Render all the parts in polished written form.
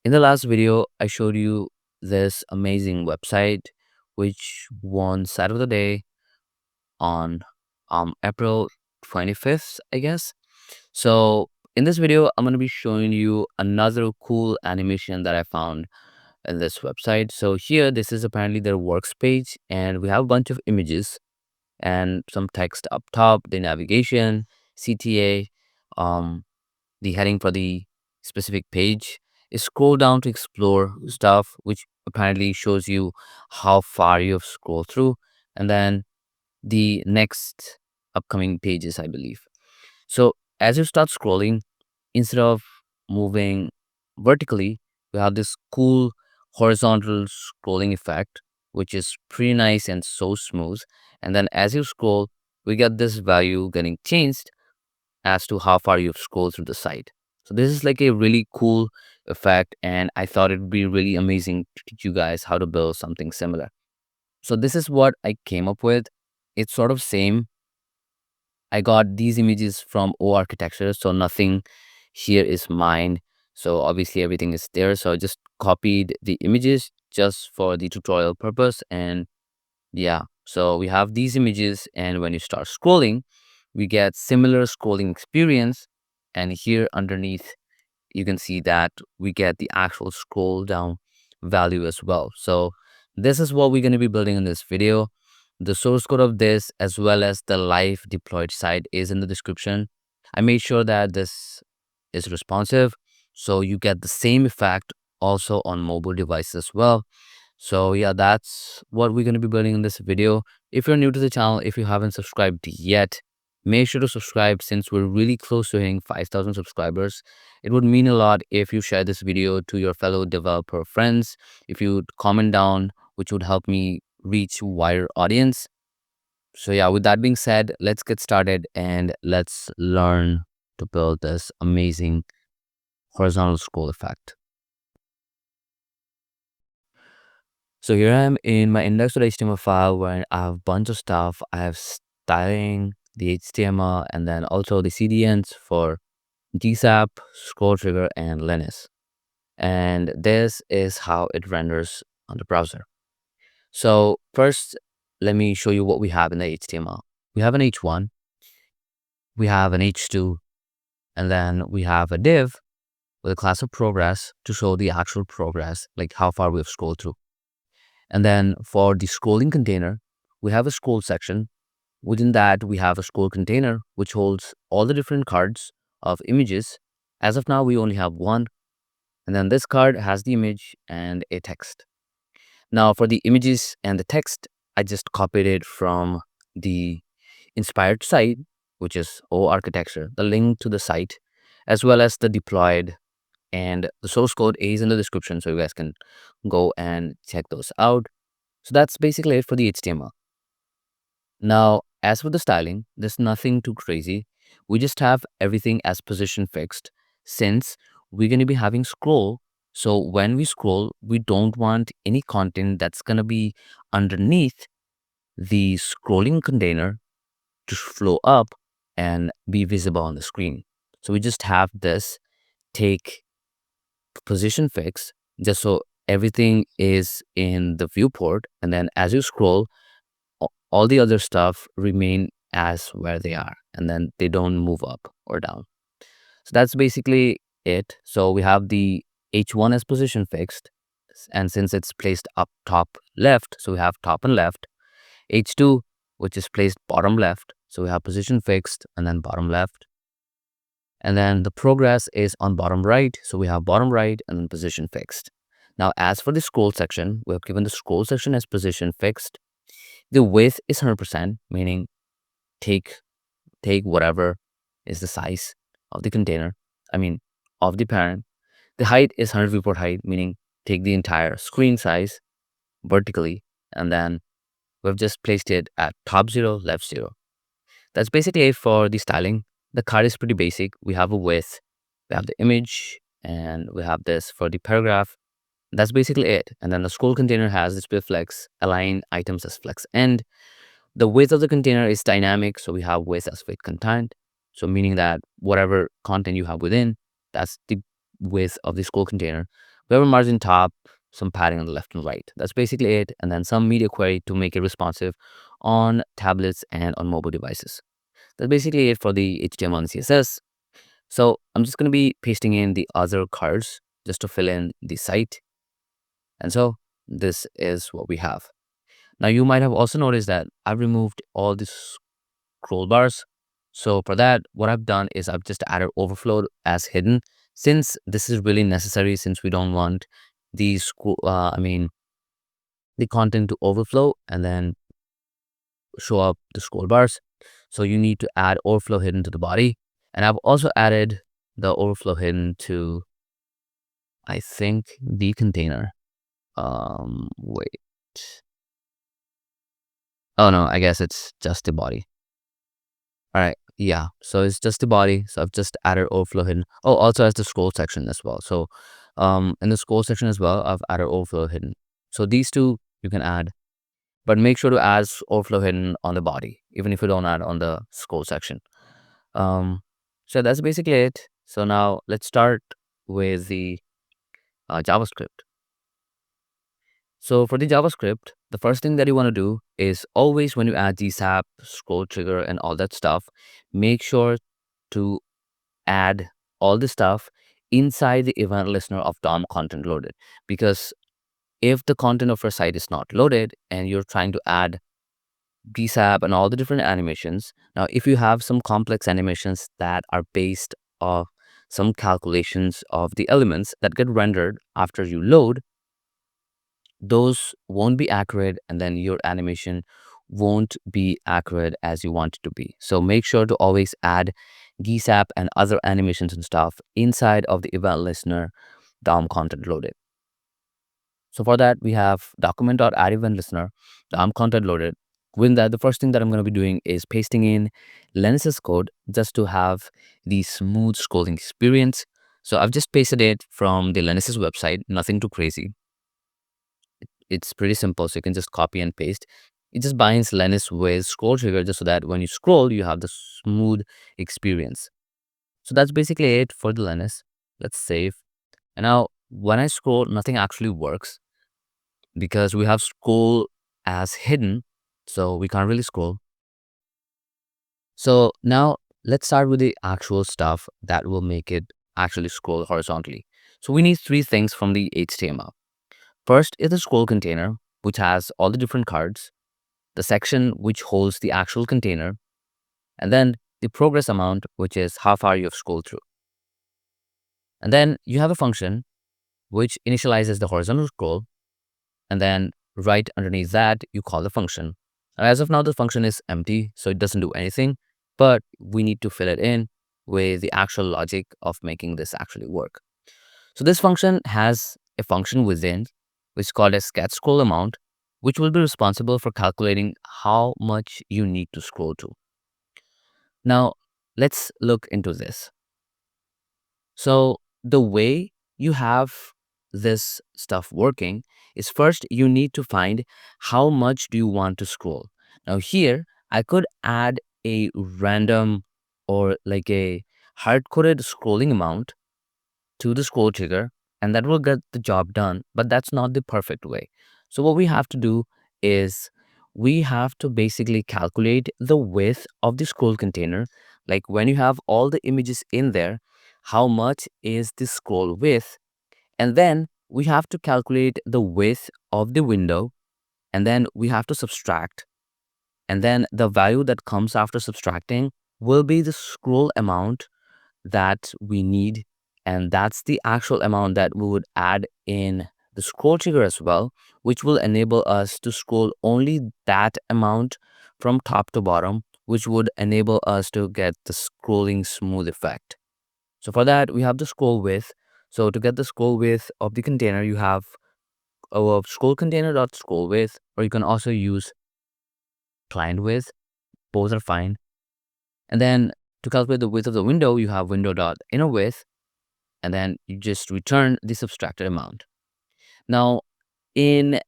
In the last video, I showed you this amazing website which won Site of the Day on April 25th, I guess. So in this video, I'm going to be showing you another cool animation that I found in this website. So here, this is apparently their works page, and we have a bunch of images and some text up top, the navigation, CTA, um, the heading for the specific page. Is scroll down to explore stuff, which apparently shows you how far you have scrolled through, and then the next upcoming pages, I believe. So as you start scrolling, instead of moving vertically, we have this cool horizontal scrolling effect, which is pretty nice and so smooth. And then as you scroll, we get this value getting changed as to how far you've scrolled through the site. So this is like a really cool effect, and I thought it'd be really amazing to teach you guys how to build something similar. So this is what I came up with. It's sort of same. I got these images from O architecture, so nothing here is mine. So obviously everything is there. So I just copied the images just for the tutorial purpose. And yeah, so we have these images, and when you start scrolling, we get similar scrolling experience. And here underneath, you can see that we get the actual scroll down value as well. So this is what we're going to be building in this video. The source code of this, as well as the live deployed site, is in the description. I made sure that this is responsive, so you get the same effect also on mobile devices as well. So yeah, that's what we're going to be building in this video. If you're new to the channel, if you haven't subscribed yet, make sure to subscribe, since we're really close to hitting 5,000 subscribers. It would mean a lot if you share this video to your fellow developer friends, if you comment down, which would help me reach wider audience. So yeah, with that being said, let's get started and let's learn to build this amazing horizontal scroll effect. So here I am in my index.html file where I have a bunch of stuff. I have styling, the HTML, and then also the CDNs for GSAP, ScrollTrigger, and Lenis. And this is how it renders on the browser. So first, let me show you what we have in the HTML. We have an H1, we have an H2, and then we have a div with a class of progress to show the actual progress, like how far we've scrolled through. And then for the scrolling container, we have a scroll section. Within that, we have a scroll container, which holds all the different cards of images. As of now, we only have one. And then this card has the image and a text. Now for the images and the text, I just copied it from the inspired site, which is O architecture, the link to the site, as well as the deployed, and the source code is in the description, so you guys can go and check those out. So that's basically it for the HTML. Now, as for the styling, there's nothing too crazy. We just have everything as position fixed, since we're going to be having scroll. So when we scroll, we don't want any content that's going to be underneath the scrolling container to flow up and be visible on the screen. So we just have this take position fix, just so everything is in the viewport, and then as you scroll, all the other stuff remain as where they are, and then they don't move up or down. So that's basically it. So we have the H1 as position fixed, and since it's placed up top left, so we have top and left. H2, which is placed bottom left, so we have position fixed and then bottom left. And then the progress is on bottom right, so we have bottom right and then position fixed. Now as for the scroll section, we have given the scroll section as position fixed. The width is 100%, meaning take whatever is the size of the container, I mean of the parent. The height is 100 viewport height, meaning take the entire screen size vertically, and then we've just placed it at top 0, left 0. That's basically it for the styling. The card is pretty basic. We have a width, we have the image, and we have this for the paragraph. That's basically it. And then the scroll container has display flex, align items as flex end. The width of the container is dynamic, so we have width as width content. So meaning that whatever content you have within, that's the width of the scroll container. We have a margin top, some padding on the left and right. That's basically it. And then some media query to make it responsive on tablets and on mobile devices. That's basically it for the HTML and CSS. So I'm just going to be pasting in the other cards just to fill in the site. And so this is what we have. Now you might have also noticed that I've removed all these scroll bars. So for that, what I've done is I've just added overflow as hidden, since this is really necessary, since we don't want these, the content to overflow and then show up the scroll bars. So you need to add overflow hidden to the body. And I've also added the overflow hidden to, I think, the container. Wait. Oh no, I guess it's just the body. All right. Yeah. So it's just the body. So I've just added overflow hidden. Oh, also has the scroll section as well. So in the scroll section as well, I've added overflow hidden. So these two you can add, but make sure to add overflow hidden on the body, even if you don't add on the scroll section. So that's basically it. So now let's start with the JavaScript. So for the JavaScript, the first thing that you want to do is always when you add GSAP, ScrollTrigger, and all that stuff, make sure to add all the stuff inside the event listener of DOM content loaded. Because if the content of your site is not loaded and you're trying to add GSAP and all the different animations, now if you have some complex animations that are based off some calculations of the elements that get rendered after you load, those won't be accurate, and then your animation won't be accurate as you want it to be. So make sure to always add GSAP and other animations and stuff inside of the event listener DOM content loaded. So for that, we have document.addEventListener, DOM content loaded. With that, the first thing that I'm going to be doing is pasting in Lenis's code just to have the smooth scrolling experience. So I've just pasted it from the Lenis's website, nothing too crazy. It's pretty simple, so you can just copy and paste. It just binds Lenis with ScrollTrigger just so that when you scroll, you have the smooth experience. So that's basically it for the Lenis. Let's save. And now when I scroll, nothing actually works because we have scroll as hidden, so we can't really scroll. So now let's start with the actual stuff that will make it actually scroll horizontally. So we need three things from the HTML. First is the scroll container, which has all the different cards, the section which holds the actual container, and then the progress amount, which is how far you have scrolled through. And then you have a function which initializes the horizontal scroll, and then right underneath that, you call the function. As of now, the function is empty, so it doesn't do anything, but we need to fill it in with the actual logic of making this actually work. So this function has a function within, which is called as getScrollAmount, which will be responsible for calculating how much you need to scroll to. Now, let's look into this. So the way you have this stuff working is, first you need to find how much do you want to scroll. Now here, I could add a random or like a hard-coded scrolling amount to the scroll trigger, and that will get the job done, but that's not the perfect way. So what we have to do is we have to basically calculate the width of the scroll container. Like when you have all the images in there, how much is the scroll width? And then we have to calculate the width of the window, and then we have to subtract. And then the value that comes after subtracting will be the scroll amount that we need, and that's the actual amount that we would add in the scroll trigger as well, which will enable us to scroll only that amount from top to bottom, which would enable us to get the scrolling smooth effect. So for that, we have the scroll width. So to get the scroll width of the container, you have a scroll container dot scroll width, or you can also use client width. Both are fine. And then to calculate the width of the window, you have window dot inner width, and then you just return the subtracted amount. Now, in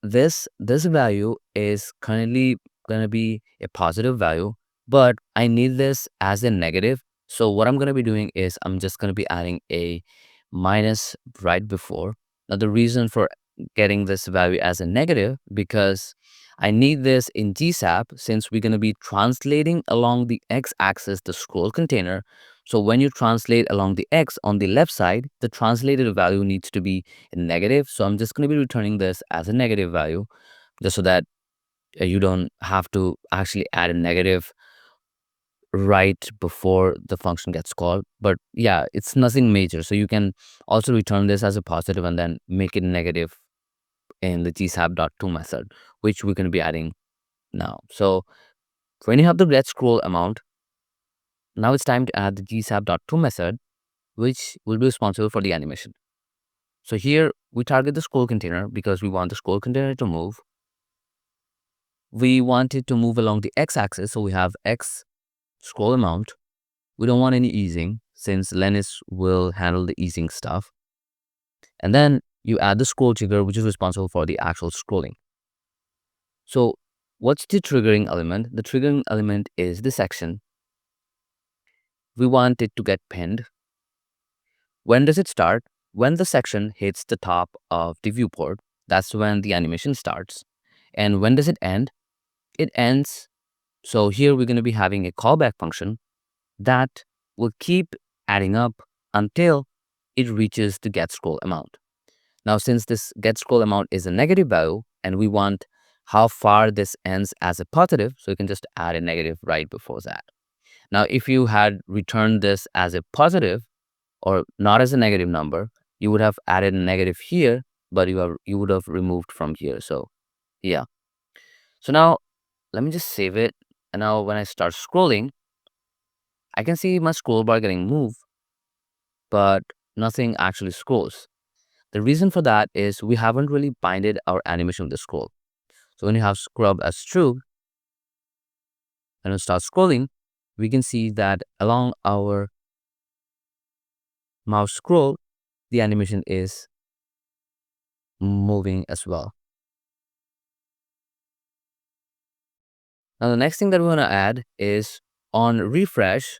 this value is currently going to be a positive value, but I need this as a negative. So what I'm going to be doing is I'm just going to be adding a minus right before. Now, the reason for getting this value as a negative, because I need this in GSAP since we're going to be translating along the x-axis the scroll container. So when you translate along the x on the left side, the translated value needs to be negative. So I'm just going to be returning this as a negative value just so that you don't have to actually add a negative right before the function gets called. But yeah, it's nothing major. So you can also return this as a positive and then make it negative in the gsap.to method, which we're going to be adding now. So when you have the get scroll amount, now it's time to add the gsap.to method, which will be responsible for the animation. So here we target the scroll container because we want the scroll container to move. We want it to move along the x-axis. So we have x scroll amount. We don't want any easing since Lenis will handle the easing stuff. And then you add the scroll trigger, which is responsible for the actual scrolling. So what's the triggering element? The triggering element is the section. We want it to get pinned. When does it start? When the section hits the top of the viewport, that's when the animation starts. And when does it end? It ends. So here we're going to be having a callback function that will keep adding up until it reaches the get scroll amount. Now, since this get scroll amount is a negative value and we want how far this ends as a positive, so you can just add a negative right before that. Now, if you had returned this as a positive or not as a negative number, you would have added a negative here, but you would have removed from here. So yeah. So now let me just save it. And now when I start scrolling, I can see my scroll bar getting moved, but nothing actually scrolls. The reason for that is we haven't really binded our animation with the scroll. So when you have scrub as true and we start scrolling, we can see that along our mouse scroll, the animation is moving as well. Now, the next thing that we want to add is on refresh,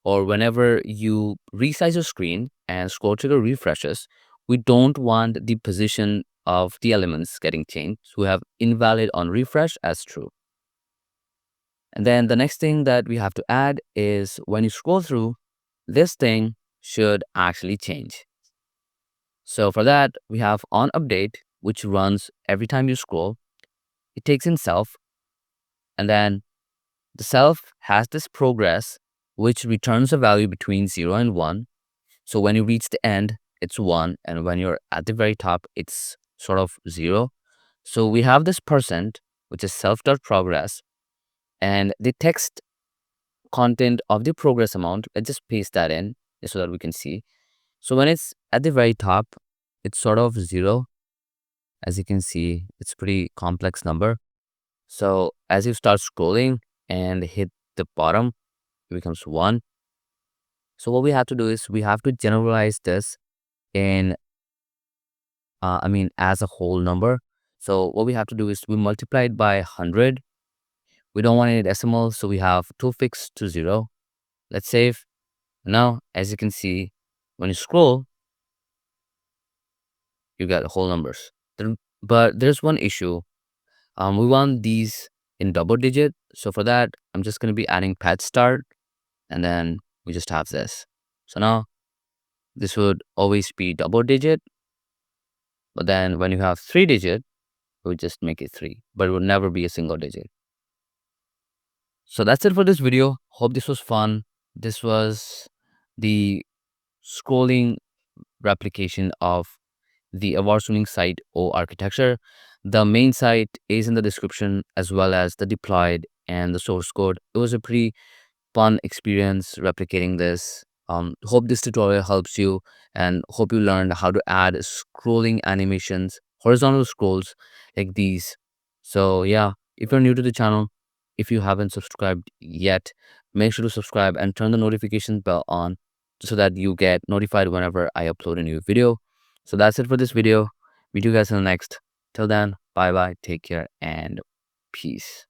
or whenever you resize your screen and ScrollTrigger refreshes, we don't want the position of the elements getting changed. So we have invalid on refresh as true. And then the next thing that we have to add is when you scroll through, this thing should actually change. So for that, we have on update, which runs every time you scroll. It takes in self, and then the self has this progress, which returns a value between 0 and 1. So when you reach the end, it's 1. And when you're at the very top, it's sort of 0. So we have this percent, which is self.progress. And the text content of the progress amount, let's just paste that in so that we can see. So when it's at the very top, it's sort of 0. As you can see, it's a pretty complex number. So as you start scrolling and hit the bottom, it becomes 1. So what we have to do is we have to generalize this in, as a whole number. So what we have to do is we multiply it by 100. We don't want any decimal, so we have to fix to 0. Let's save. Now, as you can see, when you scroll, you get whole numbers. But there's one issue. We want these in double digit. So for that, I'm just going to be adding pet start, and then we just have this. So now this would always be double digit, but then when you have 3 digit, we just make it 3, but it would never be a single digit. So that's it for this video. Hope this was fun. This was the scrolling replication of the award-winning site O architecture. The main site is in the description as well as the deployed and the source code. It was a pretty fun experience replicating this. Hope this tutorial helps you and hope you learned how to add scrolling animations, horizontal scrolls like these. So yeah, if you're new to the channel, if you haven't subscribed yet, make sure to subscribe and turn the notification bell on so that you get notified whenever I upload a new video. So that's it for this video. Meet you guys in the next. Till then, bye bye, take care, and peace.